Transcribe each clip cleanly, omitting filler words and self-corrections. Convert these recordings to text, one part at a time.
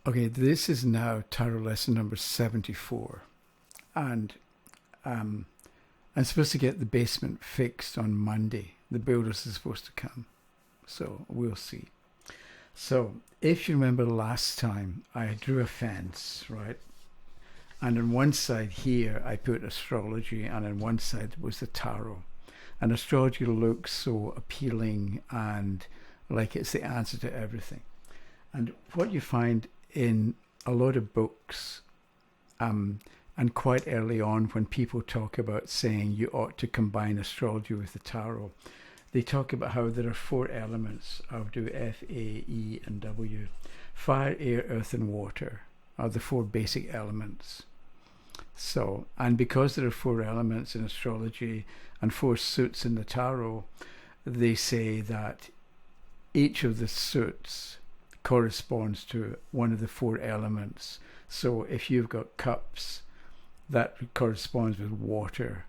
Okay, this is now tarot lesson number 74. And I'm supposed to get the basement fixed on Monday. The builders are supposed to come. So we'll see. So if you remember last time, I drew a fence, right? And on one side here, I put astrology, and on one side was the tarot. And astrology looks so appealing and like it's the answer to everything. And what you find in a lot of books, and quite early on when people talk about saying you ought to combine astrology with the tarot, they talk about how there are 4 elements. I'll do F, A, E, and W. Fire, air, earth, and water are the 4 basic elements. So, and because there are 4 elements in astrology and 4 suits in the tarot, they say that each of the suits corresponds to one of the 4 elements. So if you've got cups, that corresponds with water.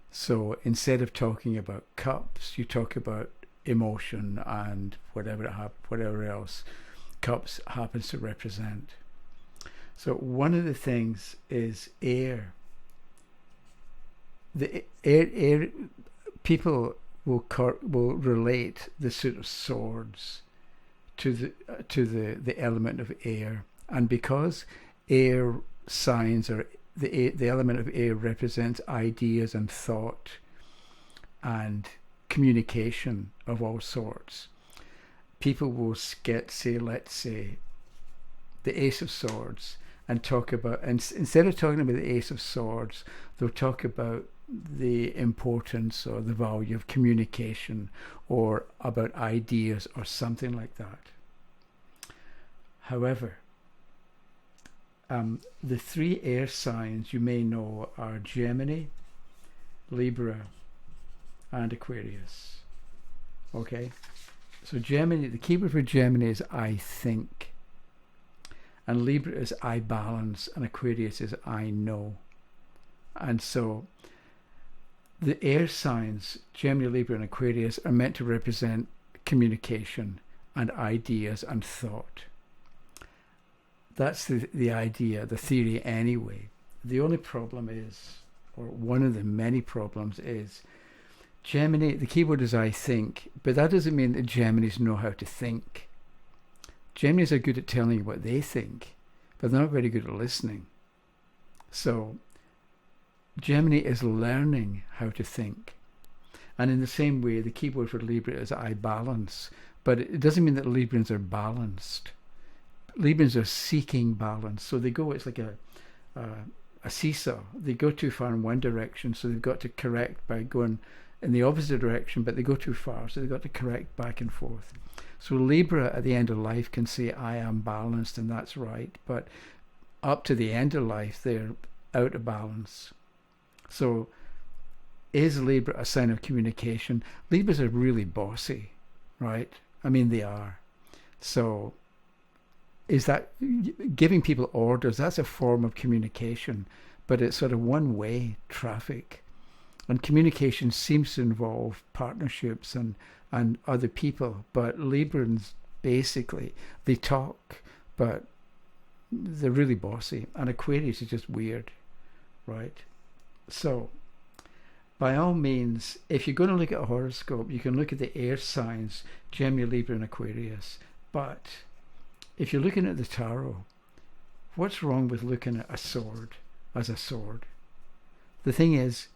So instead of talking about cups, you talk about emotion and whatever else cups happens to represent. So one of the things is air. The air people will relate the suit of swords to the element of air, and because air signs are the element of air represents ideas and thought and communication of all sorts, people will let's say the Ace of Swords and talk about, and instead of talking about the Ace of Swords, they'll talk about the importance or the value of communication or about ideas or something like that. However, the 3 air signs you may know are Gemini, Libra, and Aquarius. Okay? So Gemini, the keyword for Gemini is I think. And Libra is I balance, and Aquarius is I know. And so the air signs, Gemini, Libra, and Aquarius, are meant to represent communication and ideas and thought. That's the idea, the theory anyway. The only problem is, or one of the many problems is, Gemini, the keyword is I think, but that doesn't mean that Geminis know how to think. Geminis are good at telling you what they think, but they're not very good at listening. So Gemini is learning how to think. And in the same way, the keyword for Libra is I balance, but it doesn't mean that Librans are balanced. Librans are seeking balance. So they go, it's like a seesaw. They go too far in one direction, so they've got to correct by going in the opposite direction, but they go too far, so they've got to correct back and forth. So Libra at the end of life can say, I am balanced, and that's right. But up to the end of life, they're out of balance. So is Libra a sign of communication? Libras are really bossy, right? I mean, they are. So is that giving people orders? That's a form of communication, but it's sort of one-way traffic. And communication seems to involve partnerships and other people. But Librans, basically, they talk, but they're really bossy. And Aquarius is just weird, right? So, by all means, if you're going to look at a horoscope, you can look at the air signs, Gemini, Libra, and Aquarius. But if you're looking at the tarot, what's wrong with looking at a sword as a sword? The thing is,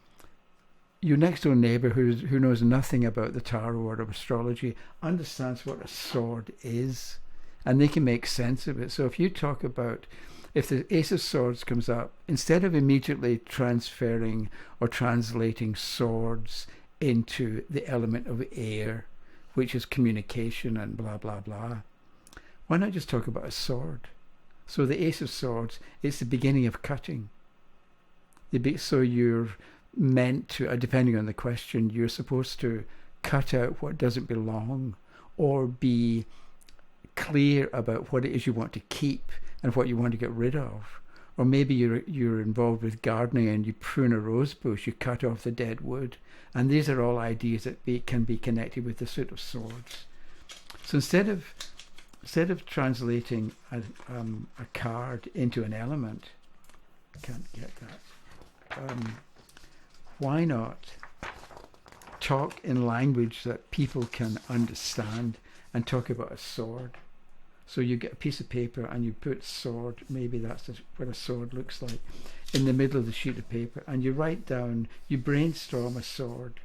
your next door neighbour who knows nothing about the tarot or astrology understands what a sword is, and they can make sense of it. So if you talk about, if the Ace of Swords comes up, instead of immediately transferring or translating swords into the element of air, which is communication and blah, blah, blah, why not just talk about a sword? So the Ace of Swords, it's the beginning of cutting. So you're meant to, depending on the question, you're supposed to cut out what doesn't belong, or be clear about what it is you want to keep and what you want to get rid of. Or maybe you're involved with gardening and you prune a rose bush, you cut off the dead wood. And these are all ideas that can be connected with the suit of swords. So instead of instead of translating a card into an element, I can't get that. Why not talk in language that people can understand and talk about a sword? So you get a piece of paper and you put sword, maybe that's what a sword looks like, in the middle of the sheet of paper, and you write down, you brainstorm a sword.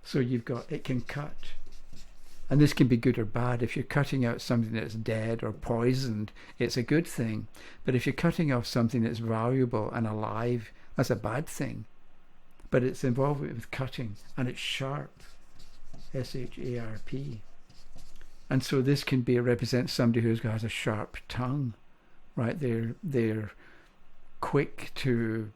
So you've got, it can cut. And this can be good or bad. If you're cutting out something that's dead or poisoned, it's a good thing. But if you're cutting off something that's valuable and alive, that's a bad thing. But it's involved with cutting, and it's sharp, S-H-A-R-P. And so this can be represent somebody who has a sharp tongue, right? They're quick to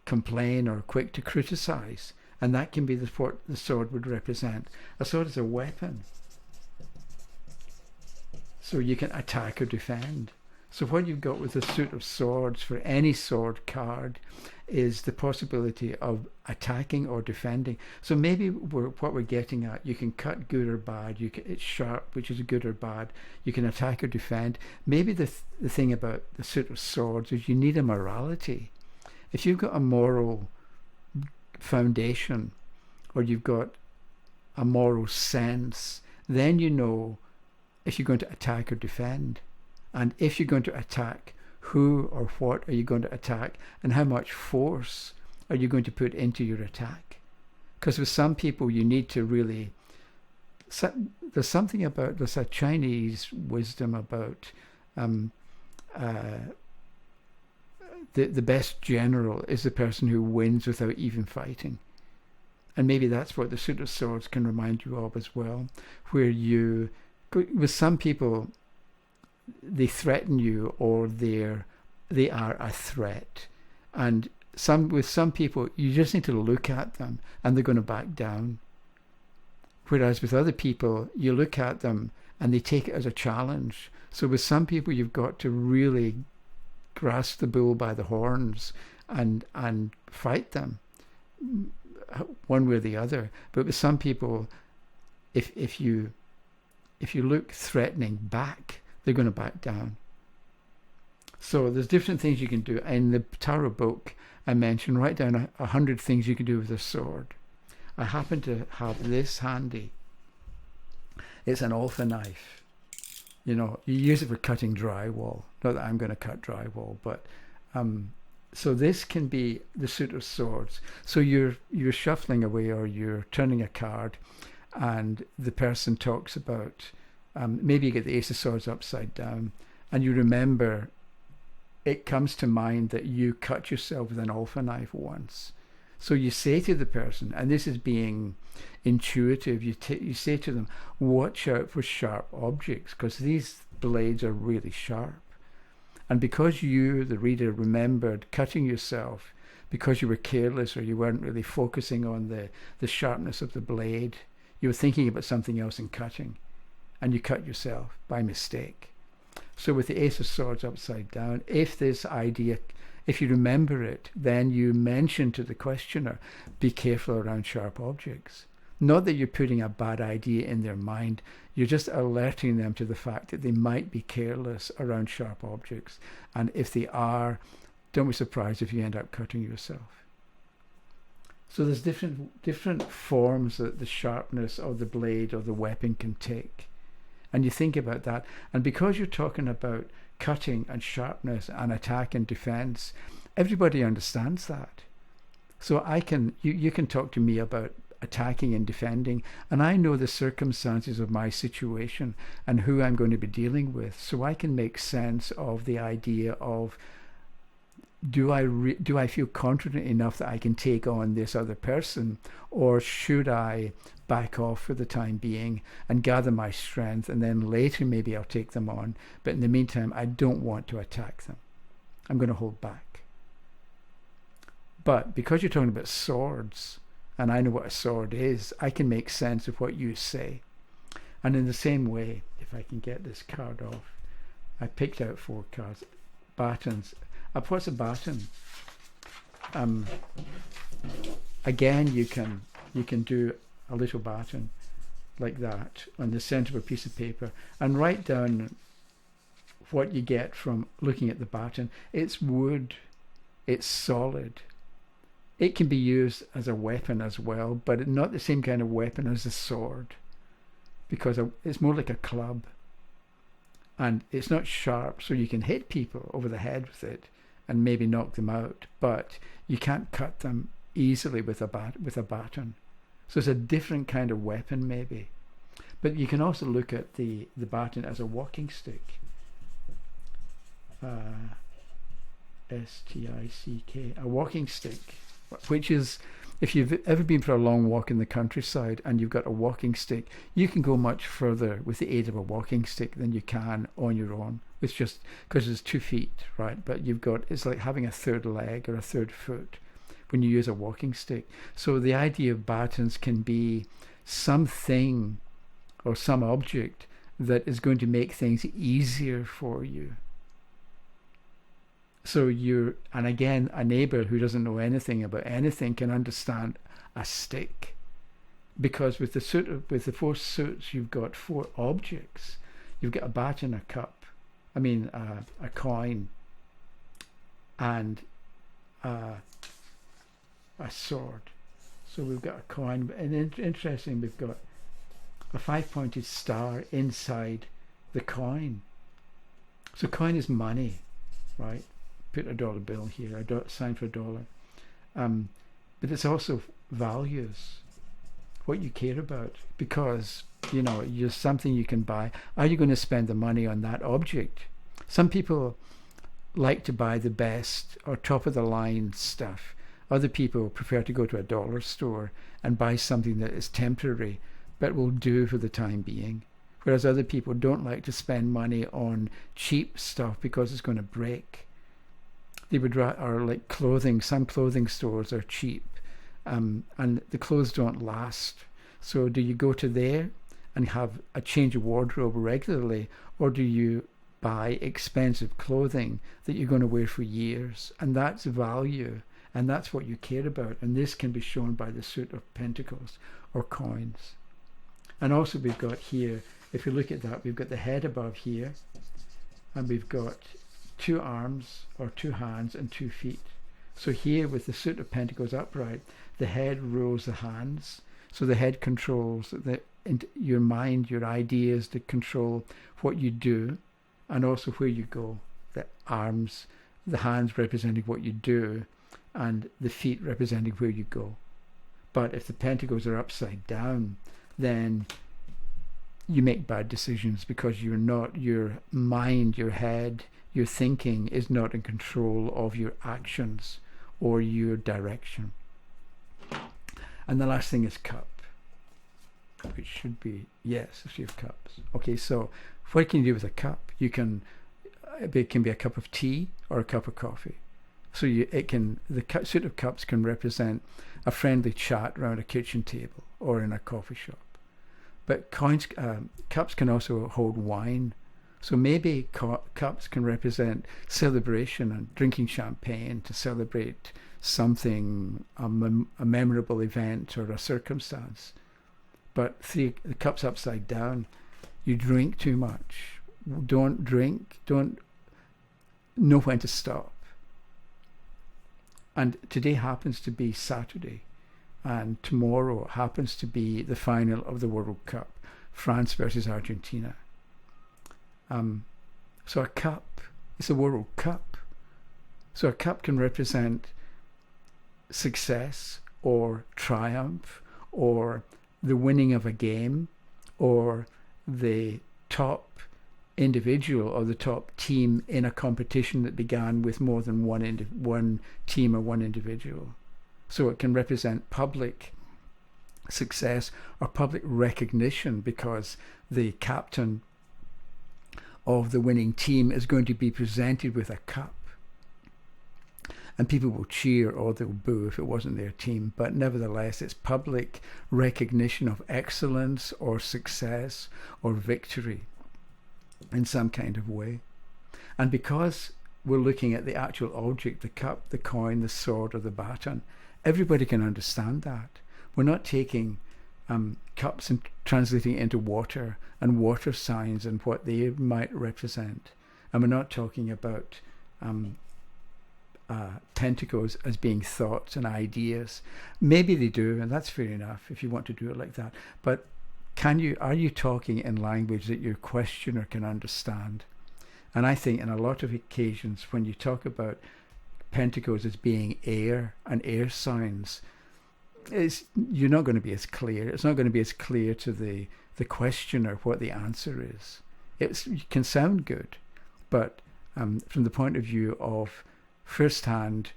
complain or quick to criticize, and that can be what the sword would represent. A sword is a weapon, so you can attack or defend. So what you've got with the suit of swords for any sword card is the possibility of attacking or defending. So maybe what we're getting at, you can cut good or bad, it's sharp, which is good or bad, you can attack or defend. Maybe the thing about the suit of swords is you need a morality. If you've got a moral foundation, or you've got a moral sense, then you know if you're going to attack or defend. And if you're going to attack, who or what are you going to attack, and how much force are you going to put into your attack? Because with some people you need to really, there's something about, there's a Chinese wisdom about the best general is the person who wins without even fighting. And maybe that's what the suit of swords can remind you of as well, where you, with some people, they threaten you, or they are a threat. And with some people, you just need to look at them and they're going to back down. Whereas with other people, you look at them and they take it as a challenge. So with some people, you've got to really grasp the bull by the horns and fight them one way or the other. But with some people, if you look threatening back, they're going to back down. So there's different things you can do. In the tarot book, I mentioned, write down 100 things you can do with a sword. I happen to have this handy. It's an alpha knife. You know, you use it for cutting drywall. Not that I'm going to cut drywall, but so this can be the suit of swords. So you're shuffling away, or you're turning a card, and the person talks about, maybe you get the Ace of Swords upside down, and you remember, it comes to mind that you cut yourself with an alpha knife once. So you say to the person, and this is being intuitive, you say to them, watch out for sharp objects, because these blades are really sharp. And because you, the reader, remembered cutting yourself because you were careless, or you weren't really focusing on the sharpness of the blade, you were thinking about something else and cutting, and you cut yourself by mistake. So with the Ace of Swords upside down, if this idea, if you remember it, then you mention to the questioner, be careful around sharp objects. Not that you're putting a bad idea in their mind, you're just alerting them to the fact that they might be careless around sharp objects. And if they are, don't be surprised if you end up cutting yourself. So there's different forms that the sharpness of the blade or the weapon can take. And you think about that. And because you're talking about cutting and sharpness and attack and defense, everybody understands that. So you can talk to me about attacking and defending, and I know the circumstances of my situation and who I'm going to be dealing with, so I can make sense of the idea of, do I feel confident enough that I can take on this other person, or should I back off for the time being and gather my strength, and then later maybe I'll take them on, but in the meantime I don't want to attack them. I'm going to hold back. But because you're talking about swords, and I know what a sword is, I can make sense of what you say. And in the same way, if I can get this card off, I picked out 4 cards. Batons. What's a baton? Again, you can do a little baton. like that on the center of a piece of paper and write down what you get from looking at the baton. It's wood, it's solid. It can be used as a weapon as well, but not the same kind of weapon as a sword, because it's more like a club. And it's not sharp, so you can hit people over the head with it and maybe knock them out, but you can't cut them easily with a baton. So it's a different kind of weapon maybe. But you can also look at the baton as a walking stick. S-T-I-C-K, a walking stick, which is, if you've ever been for a long walk in the countryside and you've got a walking stick, you can go much further with the aid of a walking stick than you can on your own. It's just because it's 2 feet, right? But it's like having a third leg or a third foot when you use a walking stick. So the idea of batons can be something or some object that is going to make things easier for you. So and again, a neighbor who doesn't know anything about anything can understand a stick, because with the 4 suits, you've got 4 objects. You've got a baton, a cup, a coin, and a sword. So we've got a coin, and interesting, we've got a 5-pointed star inside the coin. So coin is money, right? Put a $1 bill here, a sign for $1. But it's also values, what you care about, because you're something you can buy. Are you going to spend the money on that object? Some people like to buy the best or top of the line stuff. Other people prefer to go to a dollar store and buy something that is temporary but will do for the time being. Whereas other people don't like to spend money on cheap stuff because it's going to break. They would or like clothing. Some clothing stores are cheap, and the clothes don't last. So do you go to there and have a change of wardrobe regularly, or do you buy expensive clothing that you're going to wear for years? And that's value, and that's what you care about. And this can be shown by the suit of pentacles or coins. And also we've got here, if you look at that, we've got the head above here, and we've got 2 arms or 2 hands and 2 feet. So here with the suit of pentacles upright, the head rules the hands. So the head controls your mind, your ideas, to control what you do and also where you go. The arms, the hands representing what you do, and the feet representing where you go. But if the pentacles are upside down, then you make bad decisions, because your mind, your head, your thinking is not in control of your actions or your direction. And the last thing is cup, which should be, yes, a few cups. Okay, so what can you do with a cup? It can be a cup of tea or a cup of coffee. So the suit of cups can represent a friendly chat around a kitchen table or in a coffee shop. But cups can also hold wine. So maybe cups can represent celebration and drinking champagne to celebrate something, a memorable event or a circumstance. But the cup's upside down. You drink too much. Don't drink. Don't know when to stop. And today happens to be Saturday, and tomorrow happens to be the final of the World Cup, France versus Argentina. So a cup is a World Cup. So a cup can represent success or triumph or the winning of a game or the top individual or the top team in a competition that began with more than one team or one individual. So it can represent public success or public recognition, because the captain of the winning team is going to be presented with a cup, and people will cheer or they'll boo if it wasn't their team, but nevertheless it's public recognition of excellence or success or victory in some kind of way. And because we're looking at the actual object, the cup, the coin, the sword, or the baton, everybody can understand that. We're not taking cups and translating it into water, and water signs and what they might represent. And we're not talking about pentacles as being thoughts and ideas. Maybe they do, and that's fair enough if you want to do it like that. But are you talking in language that your questioner can understand? And I think in a lot of occasions when you talk about pentacles as being air and air signs, you're not going to be as clear. It's not going to be as clear to the questioner what the answer is. It can sound good, but from the point of view of first-hand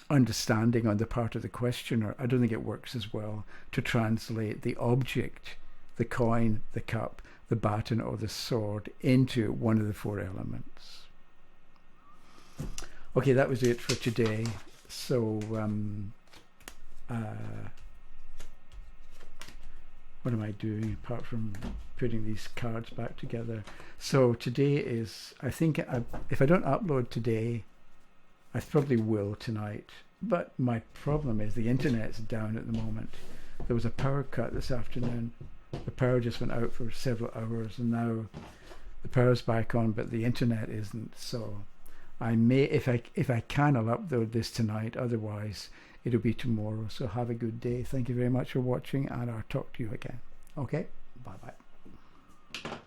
understanding on the part of the questioner, I don't think it works as well to translate the object, the coin, the cup, the baton or the sword into one of the four elements. Okay, that was it for today. So what am I doing apart from putting these cards back together? So today is, I think if I don't upload today, I probably will tonight. But my problem is the internet's down at the moment. There was a power cut this afternoon. The power just went out for several hours, and now the power's back on, but the internet isn't. So I may, if I can, I'll upload this tonight. Otherwise, it'll be tomorrow. So have a good day. Thank you very much for watching, and I'll talk to you again. Okay, bye bye.